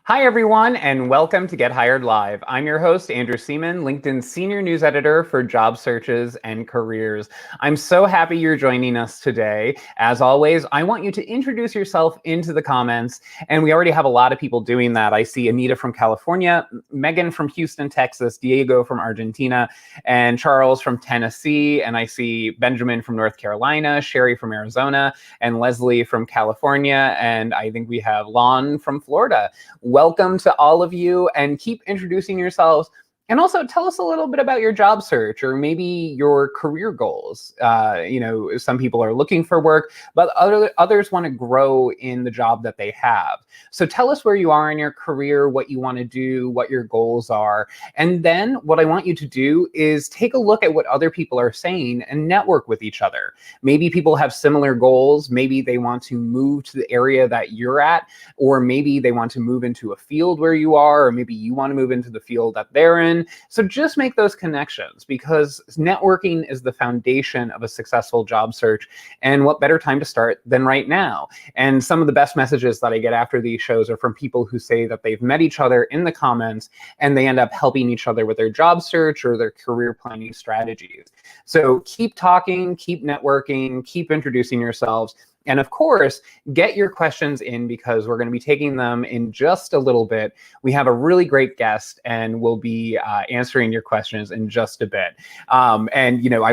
Hi, everyone, and welcome to Get Hired Live. I'm your host, Andrew Seaman, LinkedIn's Senior News Editor for Job Searches and Careers. I'm so happy you're joining us today. As always, I want you to introduce yourself into the comments, and we already have a lot of people doing that. I see Anita from California, Megan from Houston, Texas, Diego from Argentina, and Charles from Tennessee, and I see Benjamin from North Carolina, Sherry from Arizona, and Leslie from California, and I think we have Lon from Florida. Welcome to all of you, and keep introducing yourselves. And also tell us a little bit about your job search or maybe your career goals. Some people are looking for work, but others want to grow in the job that they have. So tell us where you are in your career, what you want to do, what your goals are. And then what I want you to do is take a look at what other people are saying and network with each other. Maybe people have similar goals. Maybe they want to move to the area that you're at, or maybe they want to move into a field where you are, or maybe you want to move into the field that they're in. So just make those connections, because networking is the foundation of a successful job search. And what better time to start than right now? And some of the best messages that I get after these shows are from people who say that they've met each other in the comments and they end up helping each other with their job search or their career planning strategies. So keep talking, keep networking, keep introducing yourselves. And of course, get your questions in, because we're going to be taking them in just a little bit. We have a really great guest, and we'll be answering your questions in just a bit. I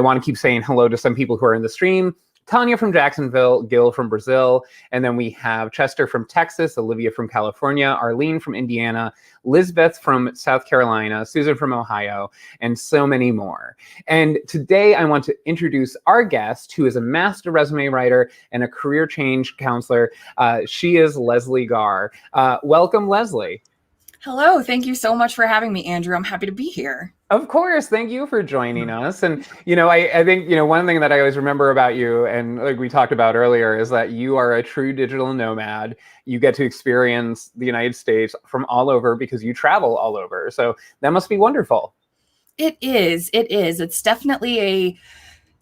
want to keep saying hello to some people who are in the stream. Tanya from Jacksonville, Gil from Brazil, and then we have Chester from Texas, Olivia from California, Arlene from Indiana, Lisbeth from South Carolina, Susan from Ohio, and so many more. And today I want to introduce our guest, who is a master resume writer and a career change counselor. She is Lezlie Garr. Welcome, Leslie. Hello, thank you so much for having me, Andrew. I'm happy to be here. Of course. Thank you for joining us. And, I think, one thing that I always remember about you, and like we talked about earlier, is that you are a true digital nomad. You get to experience the United States from all over because you travel all over. So that must be wonderful. It is. It's definitely a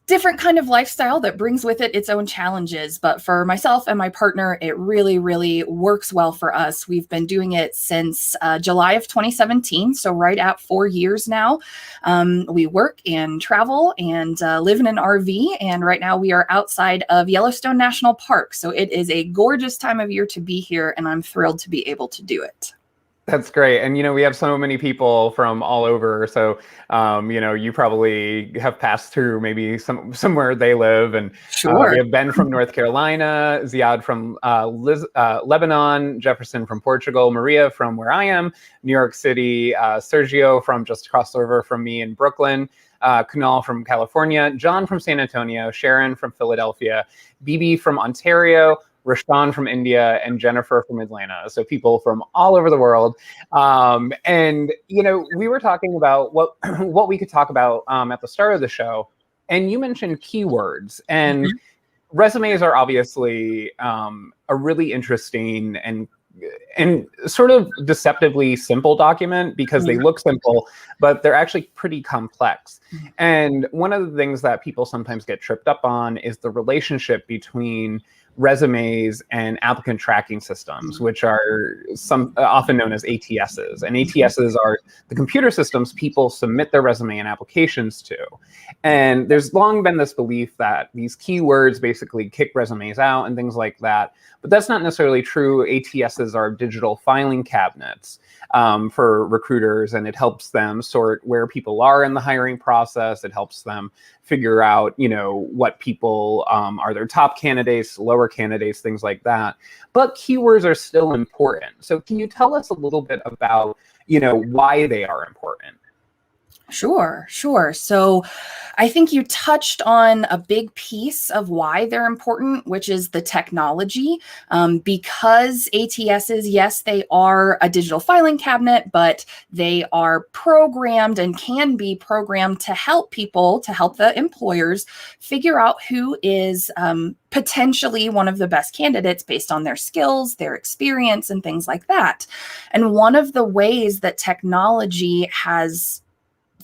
different kind of lifestyle that brings with it its own challenges. But for myself and my partner, it really, really works well for us. We've been doing it since July of 2017, so right at 4 years now. We work and travel and live in an RV. And right now we are outside of Yellowstone National Park. So it is a gorgeous time of year to be here, and I'm thrilled to be able to do it. That's great. And, we have so many people from all over. So, you probably have passed through maybe somewhere they live. And Sure. We have Ben from North Carolina, Ziad from Lebanon, Jefferson from Portugal, Maria from where I am, New York City, Sergio from just across the river from me in Brooklyn, Kunal from California, John from San Antonio, Sharon from Philadelphia, Bibi from Ontario, Rashawn from India, and Jennifer from Atlanta. So people from all over the world. We were talking about what we could talk about at the start of the show. And you mentioned keywords. And resumes are obviously a really interesting and sort of deceptively simple document, because they look simple, but they're actually pretty complex. And one of the things that people sometimes get tripped up on is the relationship between resumes and applicant tracking systems, which are often known as ATSs. And ATSs are the computer systems people submit their resume and applications to. And there's long been this belief that these keywords basically kick resumes out and things like that. But that's not necessarily true. ATSs are digital filing cabinets for recruiters, and it helps them sort where people are in the hiring process. It helps them figure out, what people are their top candidates, lower candidates, things like that. But keywords are still important. So can you tell us a little bit about, why they are important? Sure. So I think you touched on a big piece of why they're important, which is the technology. Because ATSs, yes, they are a digital filing cabinet, but they are programmed and can be programmed to help the employers figure out who is potentially one of the best candidates based on their skills, their experience, and things like that. And one of the ways that technology has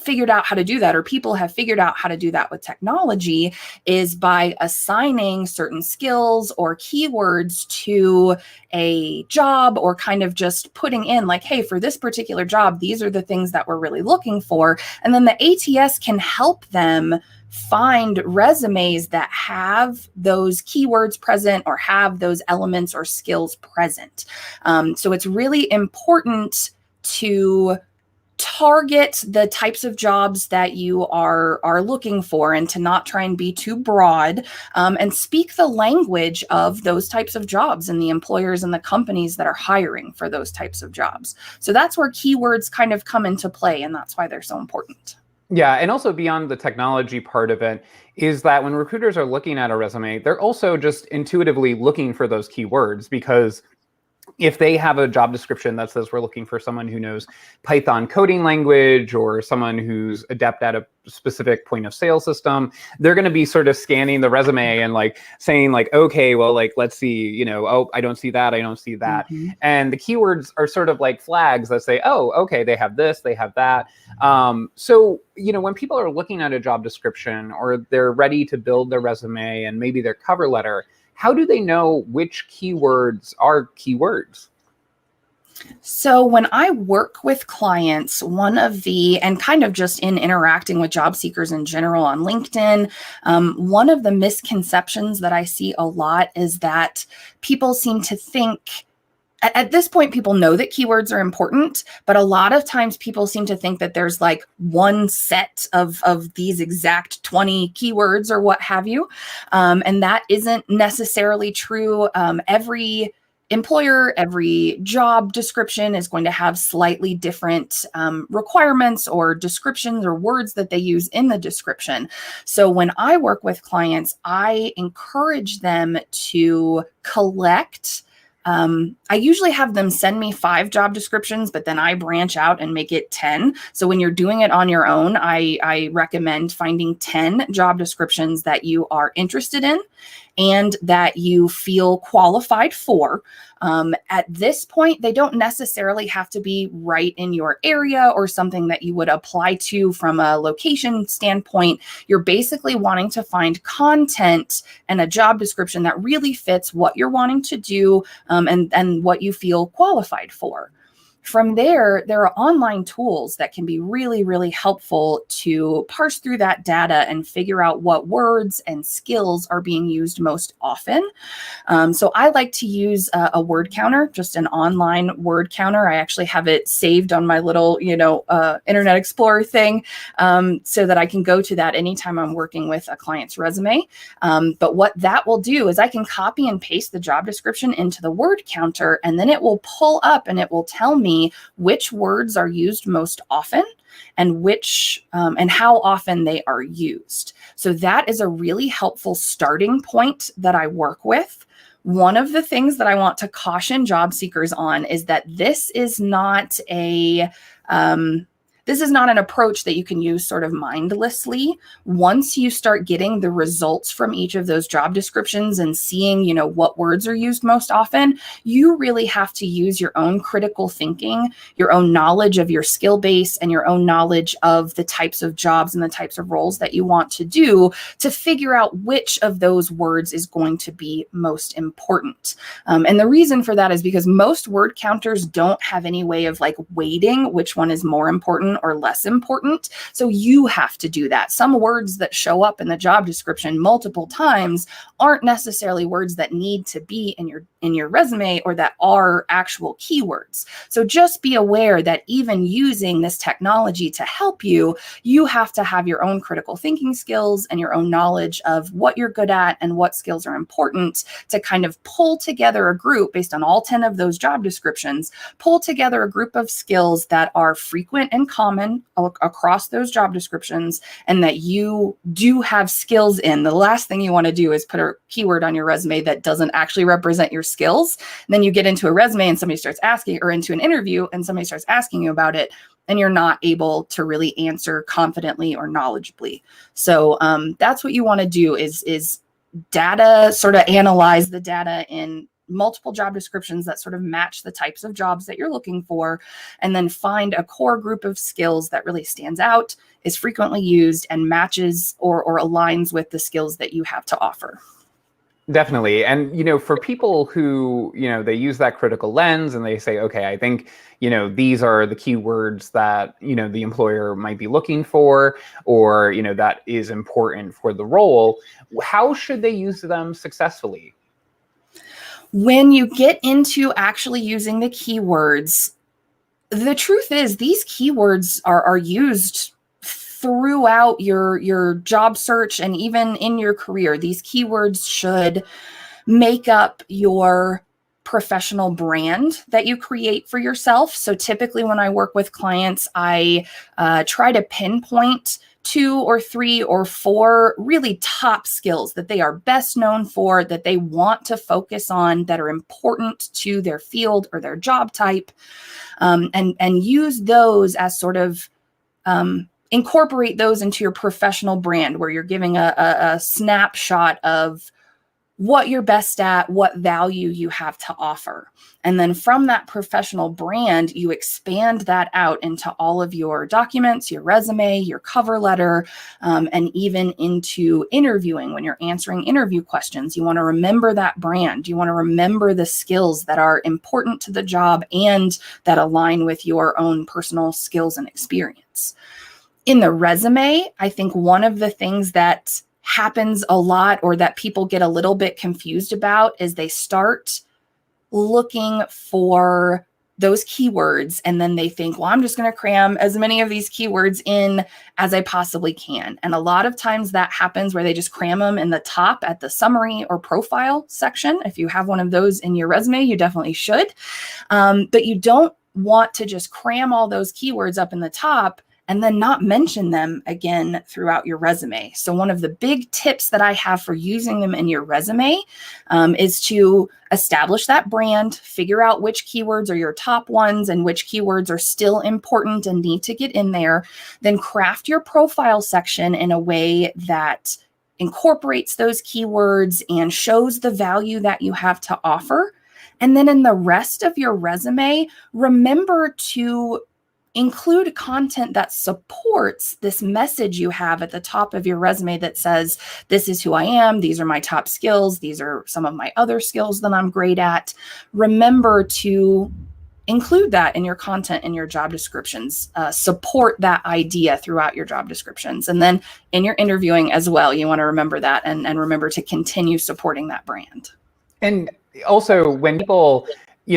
figured out how to do that, or people have figured out how to do that with technology, is by assigning certain skills or keywords to a job, or kind of just putting in like, hey, for this particular job, these are the things that we're really looking for. And then the ATS can help them find resumes that have those keywords present or have those elements or skills present. So it's really important to target the types of jobs that you are looking for, and to not try and be too broad, and speak the language of those types of jobs and the employers and the companies that are hiring for those types of jobs. So that's where keywords kind of come into play, and that's why they're so important. Yeah, and also beyond the technology part of it is that when recruiters are looking at a resume, they're also just intuitively looking for those keywords, because if they have a job description that says we're looking for someone who knows Python coding language, or someone who's adept at a specific point of sale system, they're going to be sort of scanning the resume and like saying like, okay, well, like, let's see, oh, I don't see that. I don't see that. Mm-hmm. And the keywords are sort of like flags that say, oh, okay, they have this, they have that. So, when people are looking at a job description, or they're ready to build their resume and maybe their cover letter, how do they know which keywords are keywords? So when I work with clients, and kind of just in interacting with job seekers in general on LinkedIn, one of the misconceptions that I see a lot is that people seem to think, at this point, people know that keywords are important, but a lot of times people seem to think that there's like one set of these exact 20 keywords or what have you. And that isn't necessarily true. Every employer, every job description is going to have slightly different requirements or descriptions or words that they use in the description. So when I work with clients, I encourage them to collect. I usually have them send me 5 job descriptions, but then I branch out and make it 10. So when you're doing it on your own, I recommend finding 10 job descriptions that you are interested in and that you feel qualified for. At this point, they don't necessarily have to be right in your area or something that you would apply to from a location standpoint. You're basically wanting to find content and a job description that really fits what you're wanting to do, and what you feel qualified for. From there are online tools that can be really, really helpful to parse through that data and figure out what words and skills are being used most often. So I like to use a word counter, just an online word counter. I actually have it saved on my little, Internet Explorer thing, so that I can go to that anytime I'm working with a client's resume. But what that will do is I can copy and paste the job description into the word counter, and then it will pull up and it will tell me which words are used most often and and how often they are used. So that is a really helpful starting point that I work with. One of the things that I want to caution job seekers on is that this is not an approach that you can use sort of mindlessly. Once you start getting the results from each of those job descriptions and seeing, what words are used most often, you really have to use your own critical thinking, your own knowledge of your skill base, and your own knowledge of the types of jobs and the types of roles that you want to do to figure out which of those words is going to be most important. And the reason for that is because most word counters don't have any way of like weighting which one is more important or less important. So you have to do that. Some words that show up in the job description multiple times aren't necessarily words that need to be in your resume or that are actual keywords. So just be aware that even using this technology to help you, you have to have your own critical thinking skills and your own knowledge of what you're good at and what skills are important to kind of pull together a group based on all 10 of those job descriptions, pull together a group of skills that are frequent and common across those job descriptions and that you do have skills in. The last thing you want to do is put a keyword on your resume that doesn't actually represent your skills. And then you get into a resume and somebody starts asking, or into an interview and somebody starts asking you about it, and you're not able to really answer confidently or knowledgeably. So that's what you want to do is data, sort of analyze the data in multiple job descriptions that sort of match the types of jobs that you're looking for, and then find a core group of skills that really stands out, is frequently used, and matches or aligns with the skills that you have to offer. Definitely. And, for people who, they use that critical lens and they say, okay, I think, these are the keywords that, the employer might be looking for, or, that is important for the role. How should they use them successfully? When you get into actually using the keywords, the truth is these keywords are used throughout your job search and even in your career. These keywords should make up your professional brand that you create for yourself. So typically when I work with clients, I try to pinpoint 2 or 3 or 4 really top skills that they are best known for, that they want to focus on, that are important to their field or their job type, and use those as sort of incorporate those into your professional brand, where you're giving a snapshot of what you're best at, what value you have to offer. And then from that professional brand, you expand that out into all of your documents, your resume, your cover letter, and even into interviewing. When you're answering interview questions, you want to remember that brand. You want to remember the skills that are important to the job and that align with your own personal skills and experience. In the resume, I think one of the things that happens a lot, or that people get a little bit confused about, is they start looking for those keywords and then they think, well, I'm just going to cram as many of these keywords in as I possibly can. And a lot of times that happens where they just cram them in the top at the summary or profile section. If you have one of those in your resume, you definitely should. But you don't want to just cram all those keywords up in the top and then not mention them again throughout your resume. So one of the big tips that I have for using them in your resume is to establish that brand, figure out which keywords are your top ones and which keywords are still important and need to get in there. Then craft your profile section in a way that incorporates those keywords and shows the value that you have to offer. And then in the rest of your resume, remember to include content that supports this message you have at the top of your resume that says, this is who I am, these are my top skills, these are some of my other skills that I'm great at. Remember to include that in your content, in your job descriptions. Support that idea throughout your job descriptions. And then in your interviewing as well, you want to remember that and remember to continue supporting that brand. And also when people,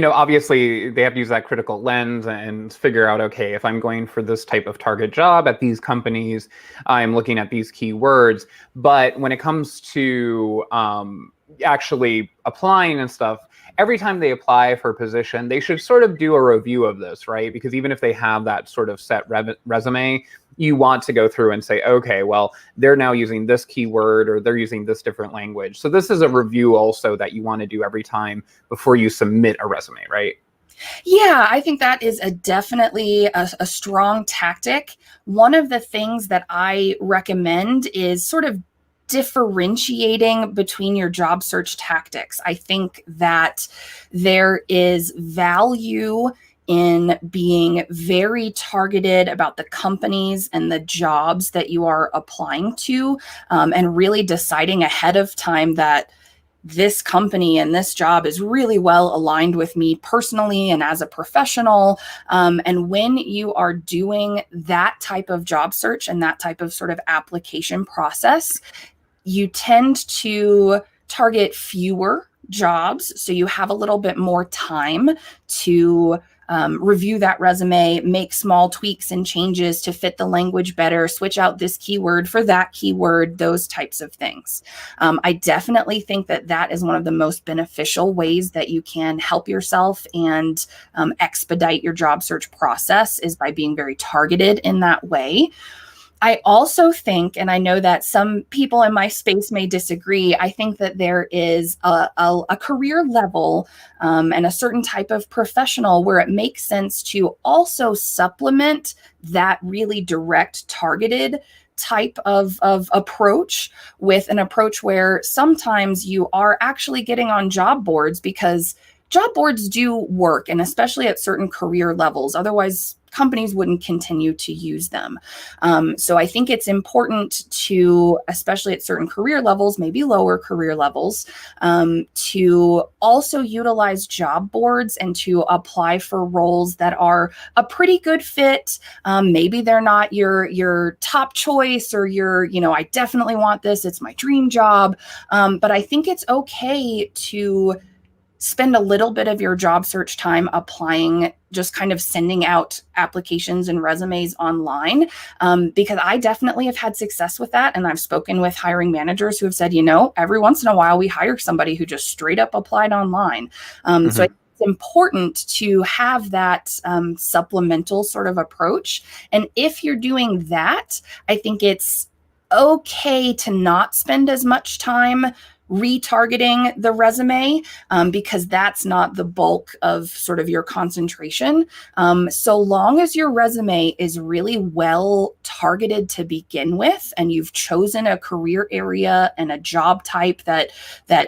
obviously they have to use that critical lens and figure out, okay, if I'm going for this type of target job at these companies, I'm looking at these keywords. But when it comes to actually applying and stuff, every time they apply for a position, they should sort of do a review of this, right? Because even if they have that sort of set resume, you want to go through and say, okay, well, they're now using this keyword or they're using this different language. So this is a review also that you want to do every time before you submit a resume, right? Yeah, I think that is definitely a strong tactic. One of the things that I recommend is sort of differentiating between your job search tactics. I think that there is value in being very targeted about the companies and the jobs that you are applying to, and really deciding ahead of time that this company and this job is really well aligned with me personally and as a professional. And when you are doing that type of job search and that type of sort of application process, you tend to target fewer jobs. So you have a little bit more time to review that resume, make small tweaks and changes to fit the language better, switch out this keyword for that keyword, those types of things. I definitely think that that is one of the most beneficial ways that you can help yourself and expedite your job search process, is by being very targeted in that way. I also think, and I know that some people in my space may disagree, I think that there is a career level and a certain type of professional where it makes sense to also supplement that really direct, targeted type of approach with an approach where sometimes you are actually getting on job boards, because job boards do work, and especially at certain career levels. Otherwise, companies wouldn't continue to use them. So I think it's important to, especially at certain career levels, maybe lower career levels, to also utilize job boards and to apply for roles that are a pretty good fit. Maybe they're not your top choice, or I definitely want this, it's my dream job. But I think it's okay to spend a little bit of your job search time applying, just kind of sending out applications and resumes online, because I definitely have had success with that. And I've spoken with hiring managers who have said, every once in a while we hire somebody who just straight up applied online. So it's important to have that supplemental sort of approach. And if you're doing that, I think it's okay to not spend as much time retargeting the resume, because that's not the bulk of sort of your concentration. So long as your resume is really well targeted to begin with, and you've chosen a career area and a job type that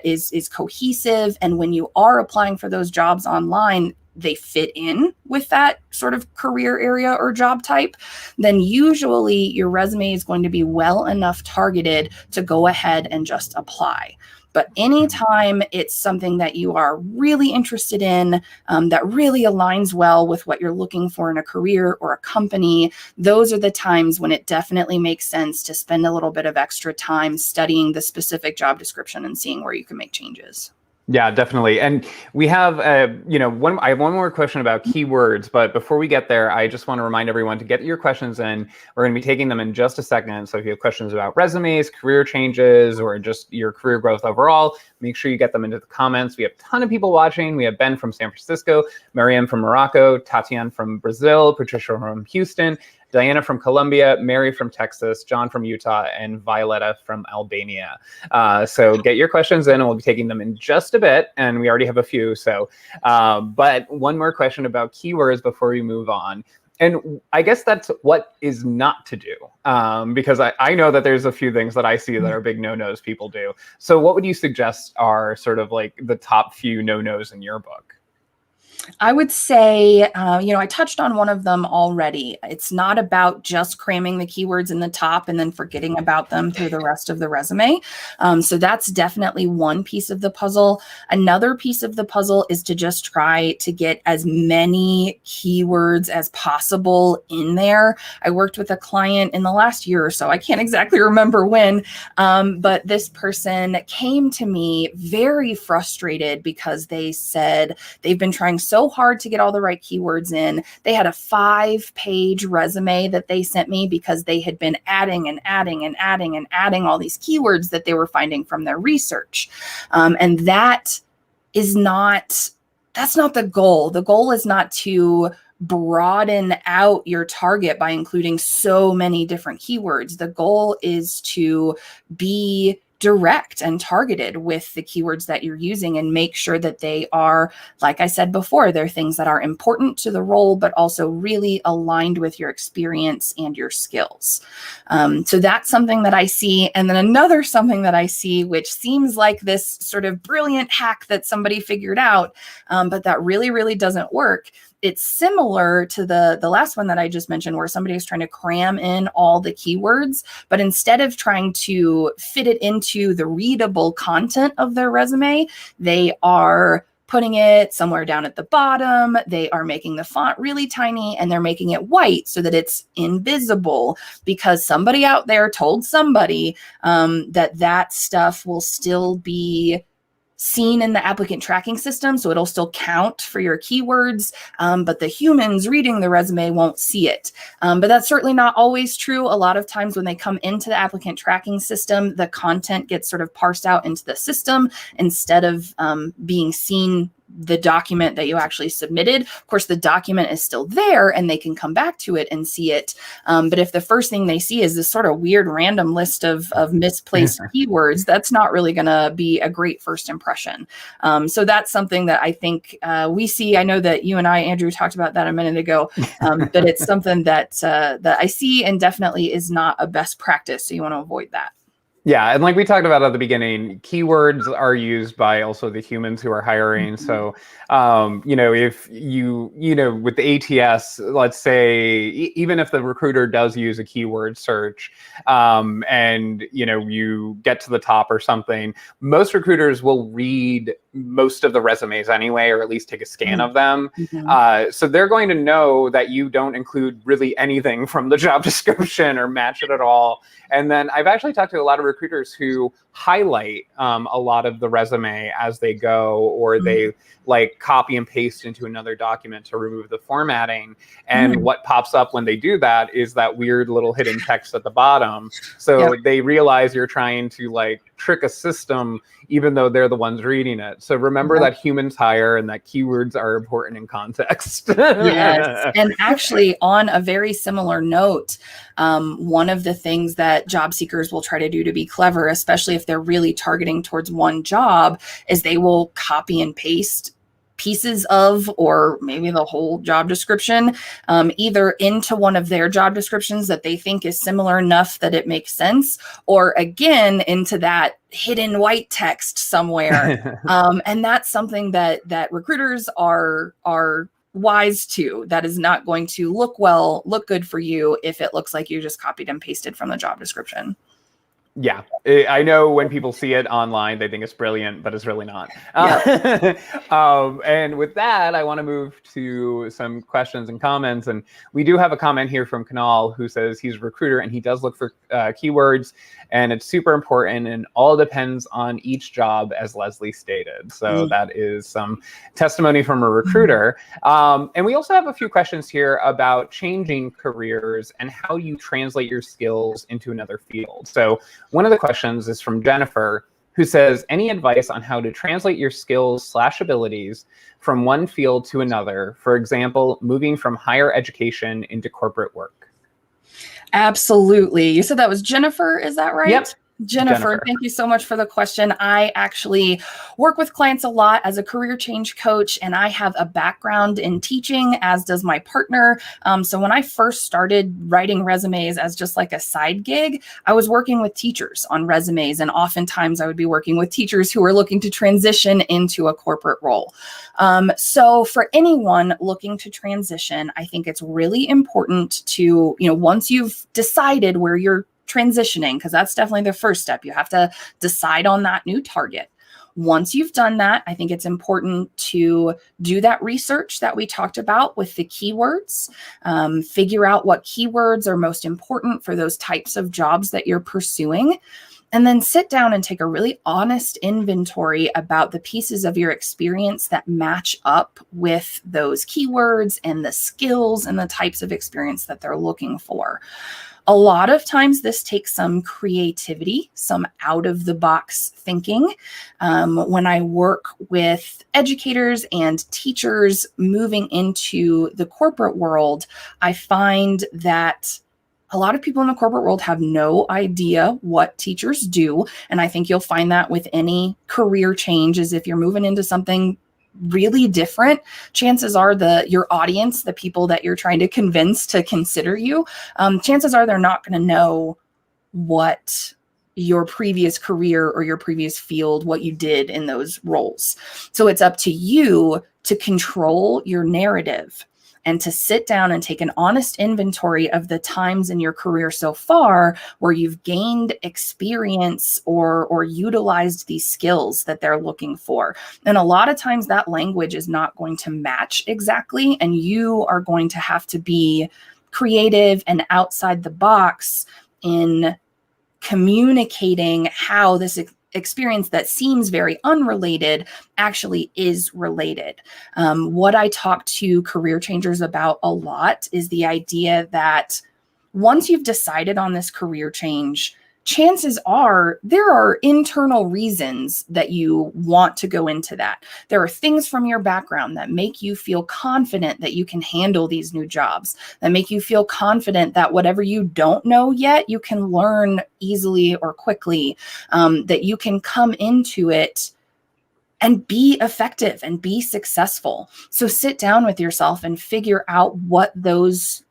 is cohesive, and when you are applying for those jobs online, they fit in with that sort of career area or job type, then usually your resume is going to be well enough targeted to go ahead and just apply. But anytime it's something that you are really interested in, that really aligns well with what you're looking for in a career or a company, those are the times when it definitely makes sense to spend a little bit of extra time studying the specific job description and seeing where you can make changes. Yeah, definitely. And we have, I have one more question about keywords, but before we get there, I just want to remind everyone to get your questions in. We're going to be taking them in just a second. So if you have questions about resumes, career changes, or just your career growth overall, make sure you get them into the comments. We have a ton of people watching. We have Ben from San Francisco, Mariam from Morocco, Tatiana from Brazil, Patricia from Houston, Diana from Colombia, Mary from Texas, John from Utah, and Violetta from Albania. So get your questions in, and we'll be taking them in just a bit. And we already have a few. So, but one more question about keywords before we move on. And I guess that's what is not to do, because I know that there's a few things that I see that are big no-nos people do. So what would you suggest are sort of like the top few no-nos in your book? I would say, I touched on one of them already. It's not about just cramming the keywords in the top and then forgetting about them through the rest of the resume. So that's definitely one piece of the puzzle. Another piece of the puzzle is to just try to get as many keywords as possible in there. I worked with a client in the last year or so. I can't exactly remember when, but this person came to me very frustrated because they said they've been trying so hard to get all the right keywords in. They had a 5-page resume that they sent me because they had been adding and adding and adding and adding all these keywords that they were finding from their research. And that's not the goal. The goal is not to broaden out your target by including so many different keywords. The goal is to be direct and targeted with the keywords that you're using, and make sure that they are, like I said before, they're things that are important to the role, but also really aligned with your experience and your skills. So that's something that I see. And then another something that I see, which seems like this sort of brilliant hack that somebody figured out, but that really, really doesn't work. It's similar to the last one that I just mentioned, where somebody is trying to cram in all the keywords, but instead of trying to fit it into the readable content of their resume, they are putting it somewhere down at the bottom. They are making the font really tiny, and they're making it white so that it's invisible, because somebody out there told somebody that stuff will still be seen in the applicant tracking system. So it'll still count for your keywords, but the humans reading the resume won't see it. But that's certainly not always true. A lot of times when they come into the applicant tracking system, the content gets sort of parsed out into the system instead of being seen the document that you actually submitted. Of course, the document is still there and they can come back to it and see it. But if the first thing they see is this sort of weird random list of misplaced keywords, that's not really going to be a great first impression. So that's something that I think we see. I know that you and I, Andrew, talked about that a minute ago, but it's something that that I see and definitely is not a best practice. So you want to avoid that. Yeah, and like we talked about at the beginning, keywords are used by also the humans who are hiring. So, if with the ATS, let's say, even if the recruiter does use a keyword search, and you get to the top or something, most recruiters will read most of the resumes anyway, or at least take a scan of them. So they're going to know that you don't include really anything from the job description or match it at all. And then I've actually talked to a lot of recruiters who highlight a lot of the resume as they go, or they like copy and paste into another document to remove the formatting. And what pops up when they do that is that weird little hidden text at the bottom. So they realize you're trying to like trick a system, even though they're the ones reading it. So remember that humans hire and that keywords are important in context. Yes. And actually, on a very similar note, one of the things that job seekers will try to do to be clever, especially if they're really targeting towards one job, is they will copy and paste pieces of, or maybe the whole job description, either into one of their job descriptions that they think is similar enough that it makes sense, or again, into that hidden white text somewhere. And that's something that recruiters are wise to. That is not going to look good for you if it looks like you just copied and pasted from the job description. Yeah, I know when people see it online, they think it's brilliant, but it's really not. And with that, I want to move to some questions and comments. And we do have a comment here from Kanal, who says he's a recruiter and he does look for keywords, and it's super important, and all depends on each job, as Lezlie stated. So that is some testimony from a recruiter. And we also have a few questions here about changing careers and how you translate your skills into another field. So one of the questions is from Jennifer, who says, any advice on how to translate your skills/abilities from one field to another? For example, moving from higher education into corporate work. Absolutely. You said that was Jennifer, is that right? Yep. Jennifer, thank you so much for the question. I actually work with clients a lot as a career change coach, and I have a background in teaching, as does my partner. So when I first started writing resumes as just like a side gig, I was working with teachers on resumes, and oftentimes I would be working with teachers who were looking to transition into a corporate role. So for anyone looking to transition, I think it's really important to, once you've decided where you're transitioning, because that's definitely the first step. You have to decide on that new target. Once you've done that, I think it's important to do that research that we talked about with the keywords, figure out what keywords are most important for those types of jobs that you're pursuing, and then sit down and take a really honest inventory about the pieces of your experience that match up with those keywords and the skills and the types of experience that they're looking for. A lot of times this takes some creativity, some out of the box thinking. When I work with educators and teachers moving into the corporate world, I find that a lot of people in the corporate world have no idea what teachers do. And I think you'll find that with any career change, is if you're moving into something really different, chances are your audience, the people that you're trying to convince to consider you, chances are they're not going to know what your previous career or your previous field, what you did in those roles. So it's up to you to control your narrative and to sit down and take an honest inventory of the times in your career so far where you've gained experience or utilized these skills that they're looking for. And a lot of times that language is not going to match exactly, and you are going to have to be creative and outside the box in communicating how this experience that seems very unrelated actually is related. What I talk to career changers about a lot is the idea that once you've decided on this career change, chances are there are internal reasons that you want to go into that. There are things from your background that make you feel confident that you can handle these new jobs, that make you feel confident that whatever you don't know yet, you can learn easily or quickly, that you can come into it and be effective and be successful. So sit down with yourself and figure out what those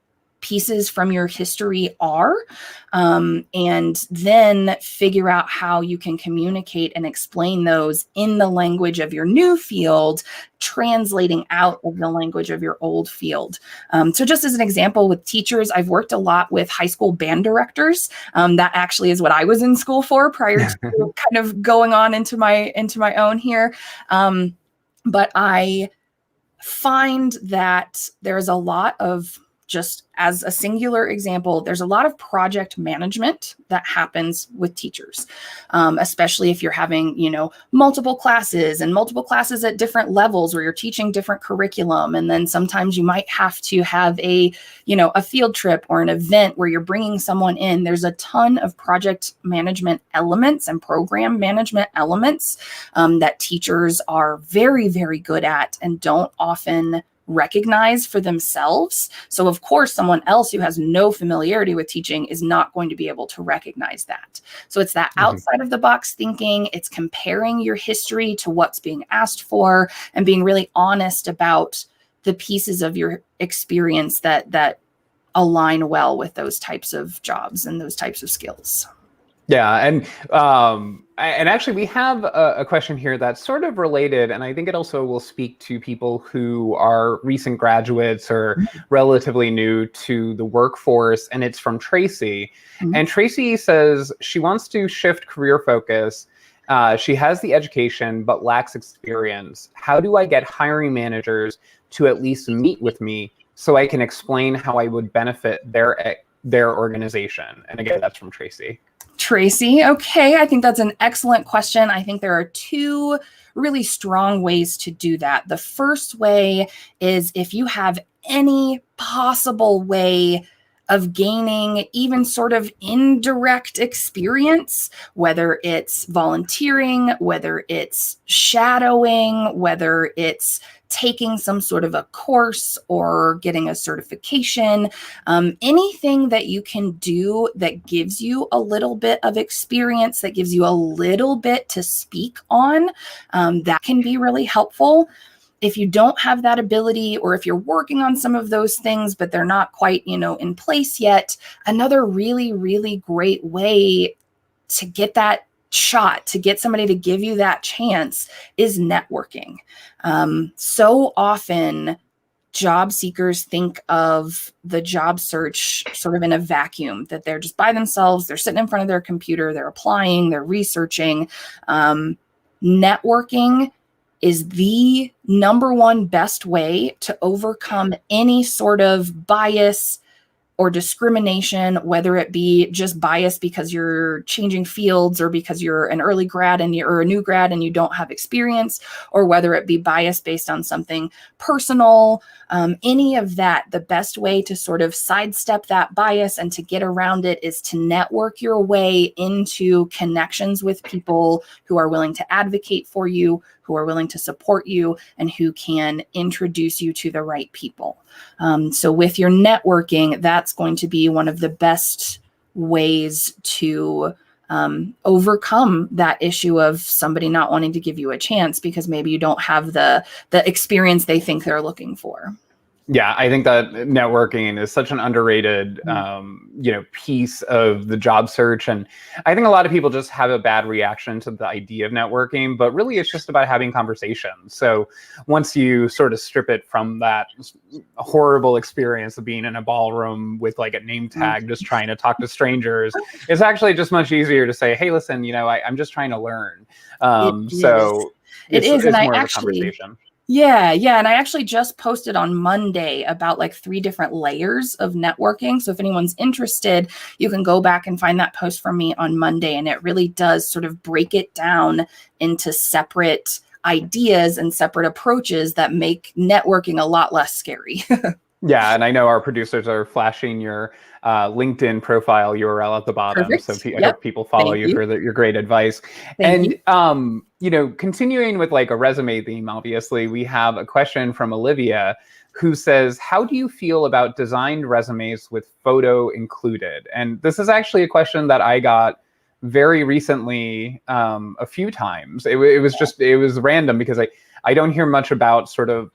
pieces from your history are, and then figure out how you can communicate and explain those in the language of your new field, translating out of the language of your old field. So just as an example with teachers, I've worked a lot with high school band directors. That actually is what I was in school for prior to kind of going on into my own here. But I find that there's a lot of, just as a singular example, there's a lot of project management that happens with teachers, especially if you're having, multiple classes at different levels where you're teaching different curriculum. And then sometimes you might have to have a field trip or an event where you're bringing someone in. There's a ton of project management elements and program management elements that teachers are very, very good at and don't often recognize for themselves. So of course, someone else who has no familiarity with teaching is not going to be able to recognize that. So it's that outside of the box thinking. It's comparing your history to what's being asked for and being really honest about the pieces of your experience that align well with those types of jobs and those types of skills. Yeah, and actually we have a question here that's sort of related, and I think it also will speak to people who are recent graduates or relatively new to the workforce, and it's from Tracy. And Tracy says she wants to shift career focus. She has the education but lacks experience. How do I get hiring managers to at least meet with me so I can explain how I would benefit their organization? And again, that's from Tracy. Tracy, okay, I think that's an excellent question. I think there are two really strong ways to do that. The first way is if you have any possible way of gaining even sort of indirect experience, whether it's volunteering, whether it's shadowing, whether it's taking some sort of a course or getting a certification, anything that you can do that gives you a little bit of experience, that gives you a little bit to speak on, that can be really helpful. If you don't have that ability, or if you're working on some of those things, but they're not quite, in place yet, another really, really great way to get that shot, to get somebody to give you that chance, is networking. So often job seekers think of the job search sort of in a vacuum, that they're just by themselves, they're sitting in front of their computer, they're applying, they're researching. Networking is the number one best way to overcome any sort of bias or discrimination, whether it be just bias because you're changing fields or because you're an early grad or a new grad and you don't have experience, or whether it be bias based on something personal, any of that. The best way to sort of sidestep that bias and to get around it is to network your way into connections with people who are willing to advocate for you, who are willing to support you, and who can introduce you to the right people. So with your networking, that's going to be one of the best ways to overcome that issue of somebody not wanting to give you a chance because maybe you don't have the experience they think they're looking for. Yeah, I think that networking is such an underrated, piece of the job search. And I think a lot of people just have a bad reaction to the idea of networking, but really it's just about having conversations. So once you sort of strip it from that horrible experience of being in a ballroom with like a name tag, just trying to talk to strangers, it's actually just much easier to say, hey, listen, I'm just trying to learn. So it's more of a conversation. Yeah. And I actually just posted on Monday about like 3 different layers of networking. So if anyone's interested, you can go back and find that post from me on Monday. And it really does sort of break it down into separate ideas and separate approaches that make networking a lot less scary. Yeah, and I know our producers are flashing your LinkedIn profile URL at the bottom, so Perfect. I hope Yep. people follow Thank you you. for your great advice. Thank And you. continuing with like a resume theme, obviously, we have a question from Olivia who says, "How do you feel about designed resumes with photo included?" And this is actually a question that I got very recently, a few times. It was random because I don't hear much about sort of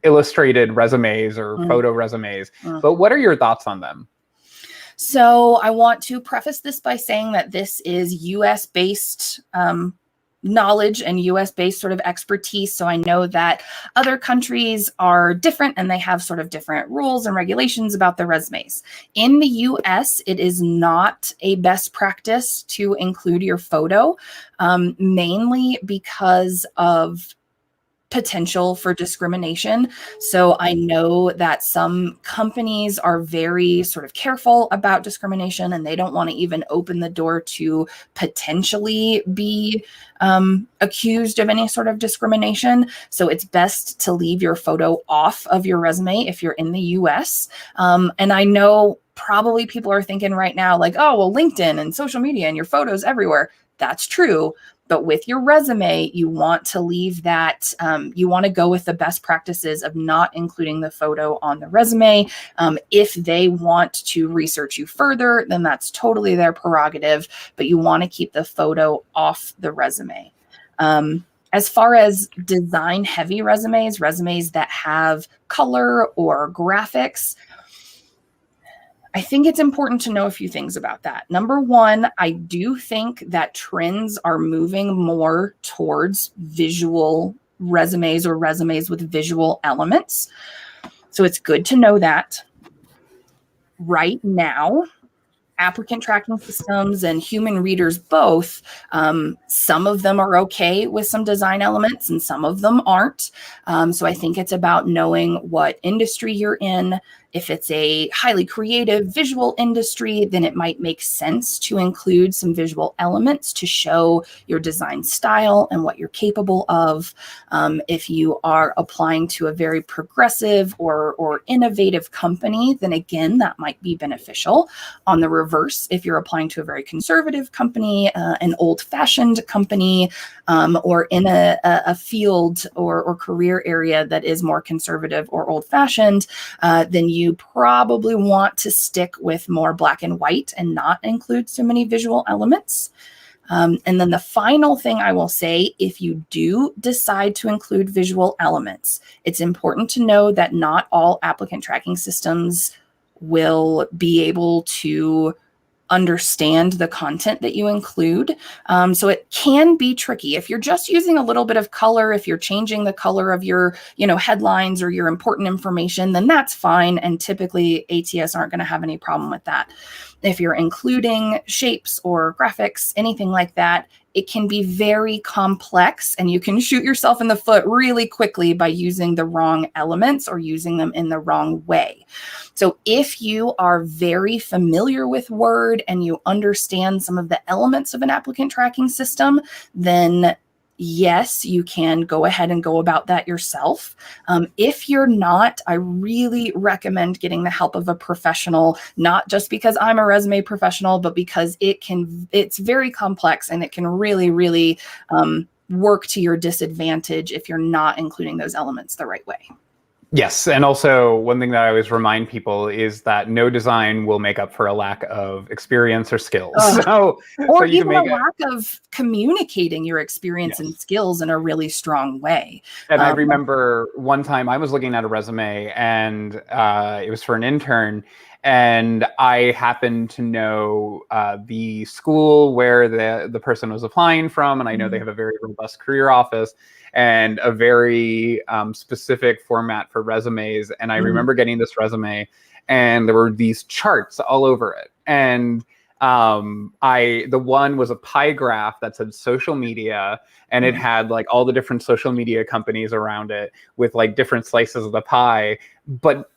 illustrated resumes or Mm, photo resumes. mm. But what are your thoughts on them? So I want to preface this by saying that this is US based knowledge and US based sort of expertise. So I know that other countries are different and they have sort of different rules and regulations about their resumes. In the US, it is not a best practice to include your photo, mainly because of potential for discrimination. So I know that some companies are very sort of careful about discrimination and they don't want to even open the door to potentially be accused of any sort of discrimination. So it's best to leave your photo off of your resume if you're in the US. And I know probably people are thinking right now, like, oh, well, LinkedIn and social media and your photos everywhere. That's true. But with your resume, you want to leave that, you want to go with the best practices of not including the photo on the resume. If they want to research you further, then that's totally their prerogative, but you want to keep the photo off the resume. As far as design heavy resumes, resumes that have color or graphics, I think it's important to know a few things about that. Number one, I do think that trends are moving more towards visual resumes or resumes with visual elements. So it's good to know that. Right now, applicant tracking systems and human readers both, some of them are okay with some design elements and some of them aren't. So I think it's about knowing what industry you're in. If it's a highly creative visual industry, then it might make sense to include some visual elements to show your design style and what you're capable of. If you are applying to a very progressive or innovative company, then again, that might be beneficial. On the reverse, if you're applying to a very conservative company, an old-fashioned company, or in a field or career area that is more conservative or old-fashioned, then you probably want to stick with more black and white and not include so many visual elements. And then the final thing I will say, if you do decide to include visual elements, it's important to know that not all applicant tracking systems will be able to understand the content that you include. So it can be tricky. If you're just using a little bit of color, if you're changing the color of your, headlines or your important information, then that's fine. And typically ATS aren't going to have any problem with that. If you're including shapes or graphics, anything like that, it can be very complex and you can shoot yourself in the foot really quickly by using the wrong elements or using them in the wrong way. So if you are very familiar with Word and you understand some of the elements of an applicant tracking system, then yes, you can go ahead and go about that yourself. If you're not, I really recommend getting the help of a professional, not just because I'm a resume professional, but because it's very complex and it can really, really work to your disadvantage if you're not including those elements the right way. Yes, and also one thing that I always remind people is that no design will make up for a lack of experience or skills. Or You can even make a lack of communicating your experience and skills in a really strong way. And I remember one time I was looking at a resume and it was for an intern, and I happened to know the school where the person was applying from, and I know they have a very robust career office and a very specific format for resumes. And I remember getting this resume, and there were these charts all over it, and the one was a pie graph that said social media, and it had like all the different social media companies around it with like different slices of the pie, but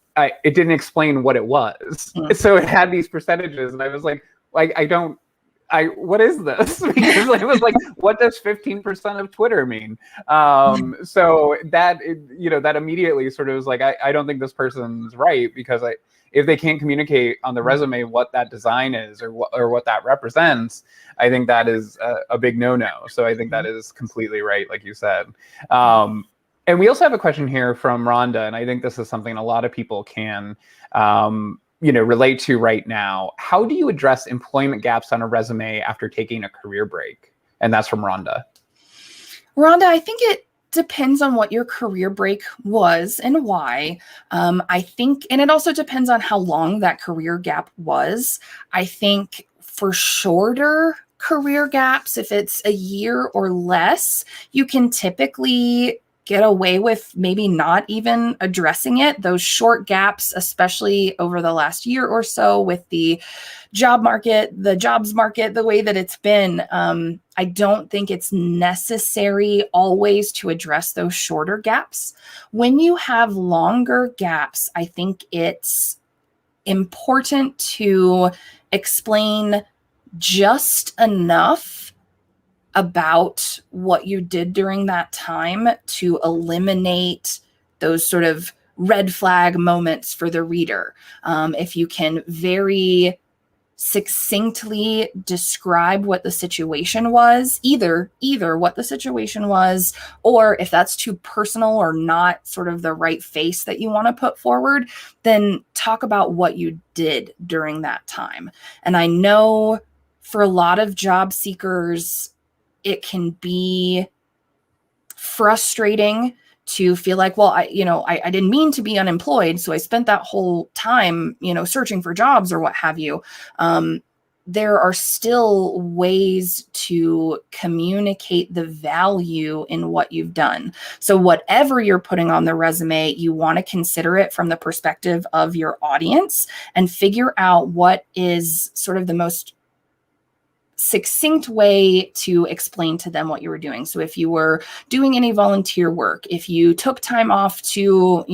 it didn't explain what it was. So it had these percentages, and I was like, I don't what is this? Because it was like, what does 15% of Twitter mean? So that, that immediately sort of was like, I don't think this person's right, because if they can't communicate on the resume what that design is or what that represents, I think that is a big no-no. So I think that is completely right, like you said. And we also have a question here from Rhonda, and I think this is something a lot of people can relate to right now. How do you address employment gaps on a resume after taking a career break? And that's from Rhonda. Rhonda, I think it depends on what your career break was and why. I think, and it also depends on how long that career gap was. I think for shorter career gaps, if it's a year or less, you can typically get away with maybe not even addressing it. Those short gaps, especially over the last year or so with the jobs market, the way that it's been, I don't think it's necessary always to address those shorter gaps. When you have longer gaps, I think it's important to explain just enough about what you did during that time to eliminate those sort of red flag moments for the reader. If you can very succinctly describe what the situation was, either what the situation was, or if that's too personal or not sort of the right face that you want to put forward, then talk about what you did during that time. And I know for a lot of job seekers, it can be frustrating to feel like, well, I didn't mean to be unemployed, so I spent that whole time, searching for jobs or what have you. There are still ways to communicate the value in what you've done. So whatever you're putting on the resume, you want to consider it from the perspective of your audience and figure out what is sort of the most succinct way to explain to them what you were doing. So if you were doing any volunteer work, if you took time off to,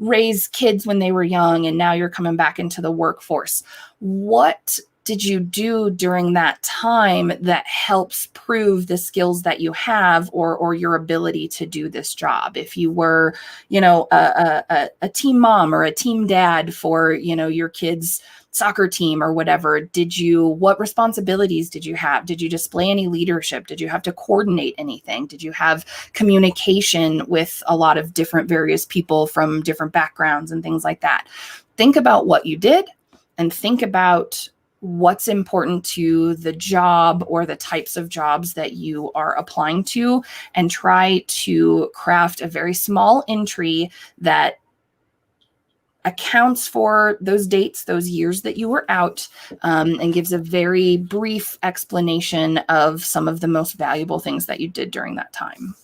raise kids when they were young and now you're coming back into the workforce, what did you do during that time that helps prove the skills that you have or your ability to do this job? If you were, a team mom or a team dad for, your kids' soccer team or whatever, what responsibilities did you have? Did you display any leadership? Did you have to coordinate anything? Did you have communication with a lot of different various people from different backgrounds and things like that? Think about what you did and think about what's important to the job or the types of jobs that you are applying to, and try to craft a very small entry that accounts for those dates, those years that you were out, and gives a very brief explanation of some of the most valuable things that you did during that time.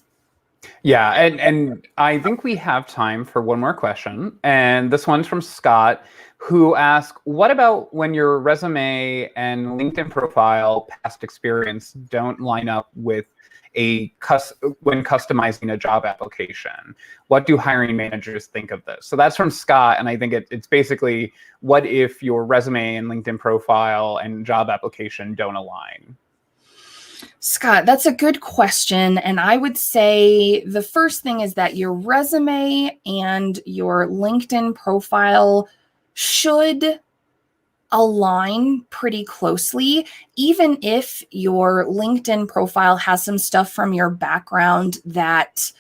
Yeah, and I think we have time for one more question. And this one's from Scott, who asked, what about when your resume and LinkedIn profile past experience don't line up with when customizing a job application? What do hiring managers think of this? So that's from Scott, and I think it's basically, what if your resume and LinkedIn profile and job application don't align? Scott, that's a good question. And I would say the first thing is that your resume and your LinkedIn profile should align pretty closely, even if your LinkedIn profile has some stuff from your background that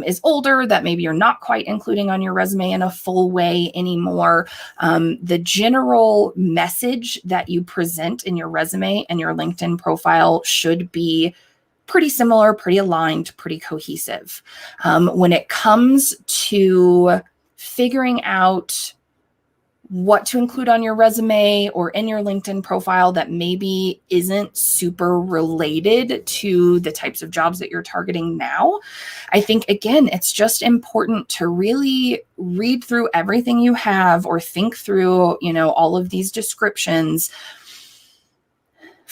is older, that maybe you're not quite including on your resume in a full way anymore. The general message that you present in your resume and your LinkedIn profile should be pretty similar, pretty aligned, pretty cohesive. When it comes to figuring out what to include on your resume or in your LinkedIn profile that maybe isn't super related to the types of jobs that you're targeting now, I think, again, it's just important to really read through everything you have or think through, all of these descriptions.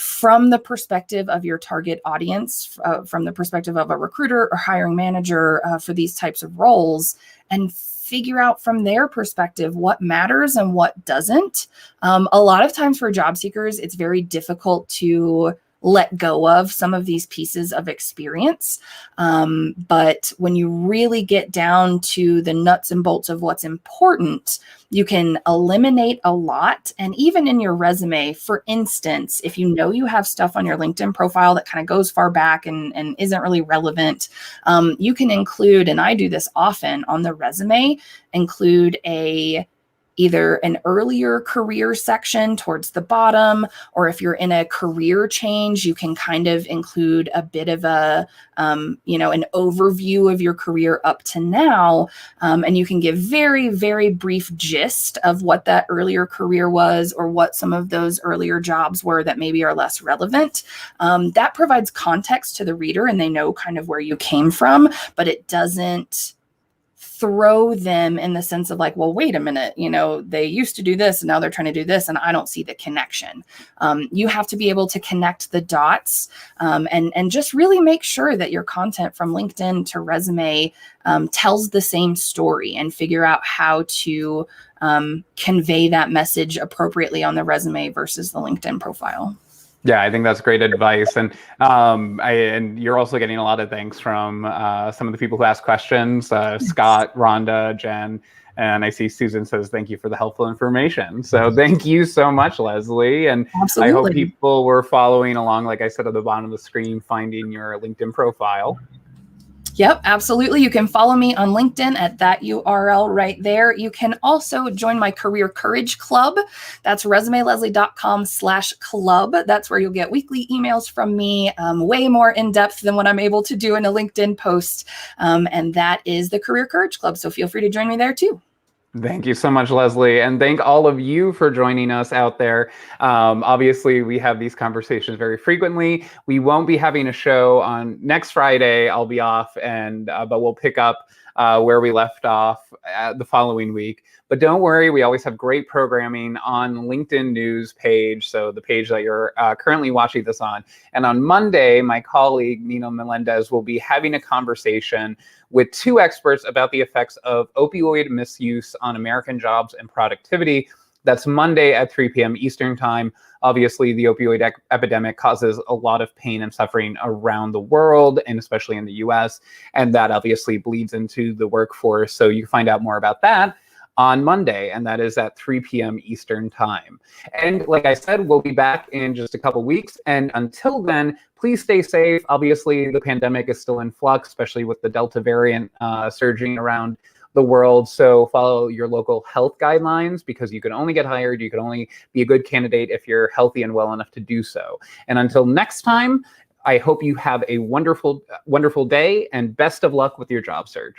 from the perspective of your target audience, from the perspective of a recruiter or hiring manager for these types of roles, and figure out from their perspective what matters and what doesn't. A lot of times for job seekers, it's very difficult to let go of some of these pieces of experience. But when you really get down to the nuts and bolts of what's important, you can eliminate a lot. And even in your resume, for instance, if you know you have stuff on your LinkedIn profile that kind of goes far back and isn't really relevant, you can include, and I do this often on the resume, include either an earlier career section towards the bottom, or if you're in a career change, you can kind of include a bit of an overview of your career up to now. And you can give very, very brief gist of what that earlier career was, or what some of those earlier jobs were that maybe are less relevant. That provides context to the reader, and they know kind of where you came from, but it doesn't throw them in the sense of like, well, wait a minute, they used to do this and now they're trying to do this, and I don't see the connection. You have to be able to connect the dots, and just really make sure that your content from LinkedIn to resume tells the same story, and figure out how to convey that message appropriately on the resume versus the LinkedIn profile. Yeah, I think that's great advice. And and you're also getting a lot of thanks from some of the people who ask questions, Scott, Rhonda, Jen, and I see Susan says, thank you for the helpful information. So thank you so much, Lezlie. And absolutely. I hope people were following along, like I said, at the bottom of the screen, finding your LinkedIn profile. Yep, absolutely. You can follow me on LinkedIn at that URL right there. You can also join my Career Courage Club. That's resumelezlie.com/club. That's where you'll get weekly emails from me, way more in depth than what I'm able to do in a LinkedIn post. And that is the Career Courage Club. So feel free to join me there too. Thank you so much, Lezlie. And thank all of you for joining us out there. Obviously, we have these conversations very frequently. We won't be having a show on next Friday. I'll be off, but we'll pick up where we left off the following week. But don't worry, we always have great programming on LinkedIn news page, so the page that you're currently watching this on. And on Monday, my colleague, Nino Melendez, will be having a conversation with two experts about the effects of opioid misuse on American jobs and productivity. That's Monday at 3 p.m. Eastern Time. Obviously, the opioid epidemic causes a lot of pain and suffering around the world, and especially in the US. And that obviously bleeds into the workforce. So you can find out more about that on Monday, and that is at 3 p.m. Eastern Time. And like I said, we'll be back in just a couple weeks. And until then, please stay safe. Obviously, the pandemic is still in flux, especially with the Delta variant surging around the world. So follow your local health guidelines, because you can only get hired, you can only be a good candidate if you're healthy and well enough to do so. And until next time, I hope you have a wonderful, wonderful day, and best of luck with your job search.